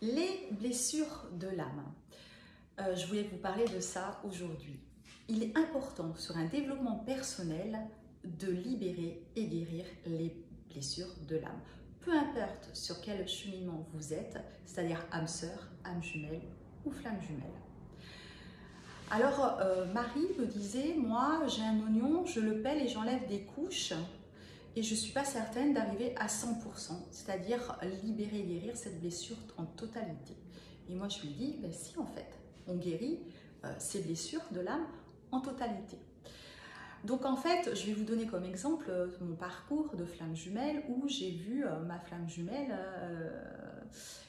Les blessures de l'âme. Je voulais vous parler de ça aujourd'hui. Il est important sur un développement personnel de libérer et guérir les blessures de l'âme. Peu importe sur quel cheminement vous êtes, c'est-à-dire âme sœur, âme jumelle ou flamme jumelle. Alors, Marie me disait, moi j'ai un oignon, je le pèle et j'enlève des couches et je ne suis pas certaine d'arriver à 100%, c'est-à-dire libérer et guérir cette blessure en totalité. Et moi je lui dis, ben si en fait, on guérit ces blessures de l'âme en totalité. Donc en fait, je vais vous donner comme exemple mon parcours de flamme jumelle où j'ai vu ma flamme jumelle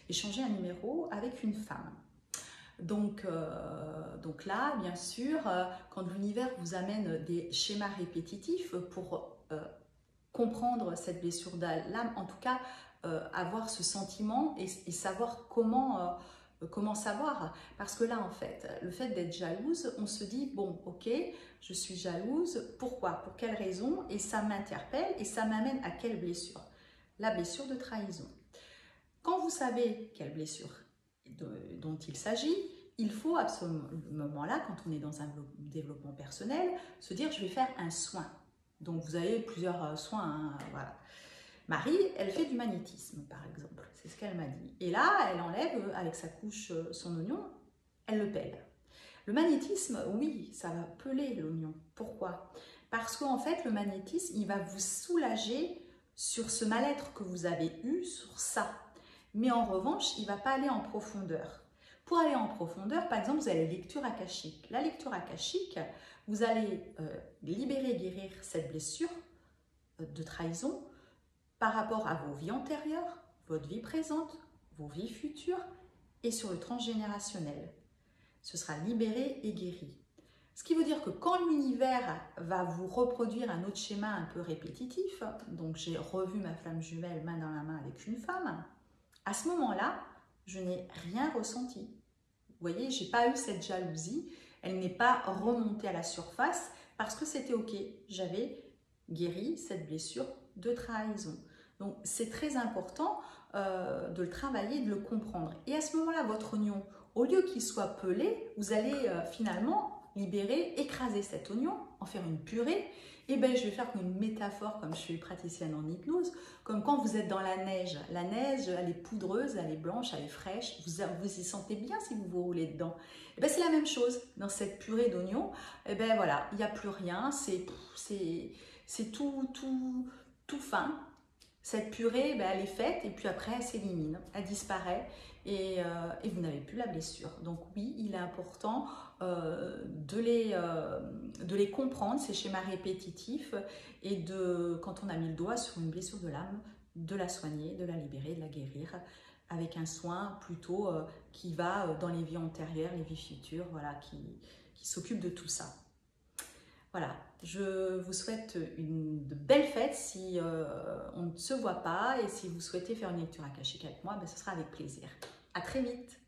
échanger un numéro avec une femme. Donc là, bien sûr, quand l'univers vous amène des schémas répétitifs pour comprendre cette blessure de l'âme, en tout cas avoir ce sentiment et savoir comment savoir. Parce que là, en fait, le fait d'être jalouse, on se dit, bon, ok, je suis jalouse, pourquoi? Pour quelle raison? Et ça m'interpelle et ça m'amène à quelle blessure? La blessure de trahison. Quand vous savez quelle blessure dont il s'agit, il faut à ce moment-là, quand on est dans un développement personnel, se dire je vais faire un soin. Donc vous avez plusieurs soins, hein, voilà. Marie, elle fait du magnétisme par exemple, c'est ce qu'elle m'a dit. Et là, elle enlève avec sa couche son oignon, elle le pèle. Le magnétisme, oui, ça va peler l'oignon. Pourquoi? Parce qu'en fait, le magnétisme, il va vous soulager sur ce mal-être que vous avez eu, sur ça. Mais en revanche, il ne va pas aller en profondeur. Pour aller en profondeur, par exemple, vous avez la lecture akashique. La lecture akashique, vous allez libérer et guérir cette blessure de trahison par rapport à vos vies antérieures, votre vie présente, vos vies futures et sur le transgénérationnel. Ce sera libéré et guéri. Ce qui veut dire que quand l'univers va vous reproduire un autre schéma un peu répétitif, donc j'ai revu ma flamme jumelle main dans la main avec une femme, à ce moment-là, je n'ai rien ressenti. Vous voyez, je n'ai pas eu cette jalousie, elle n'est pas remontée à la surface parce que c'était ok, j'avais guéri cette blessure de trahison. Donc c'est très important de le travailler, de le comprendre. Et à ce moment-là, votre oignon, au lieu qu'il soit pelé, vous allez finalement libérer, écraser cet oignon, en faire une purée. Et bien, je vais faire comme une métaphore, comme je suis praticienne en hypnose, comme quand vous êtes dans la neige. La neige, elle est poudreuse, elle est blanche, elle est fraîche. Vous y sentez bien si vous vous roulez dedans. Et bien, c'est la même chose. Dans cette purée d'oignon, et bien voilà, il n'y a plus rien. C'est tout fin. Cette purée, ben, elle est faite et puis après, elle s'élimine, elle disparaît et vous n'avez plus la blessure. Donc oui, il est important de les comprendre, ces schémas répétitifs, et quand on a mis le doigt sur une blessure de l'âme, de la soigner, de la libérer, de la guérir, avec un soin plutôt qui va dans les vies antérieures, les vies futures, voilà, qui s'occupe de tout ça. Voilà, je vous souhaite de belles fêtes si on ne se voit pas, et si vous souhaitez faire une lecture akashique avec moi, ben, ce sera avec plaisir. À très vite.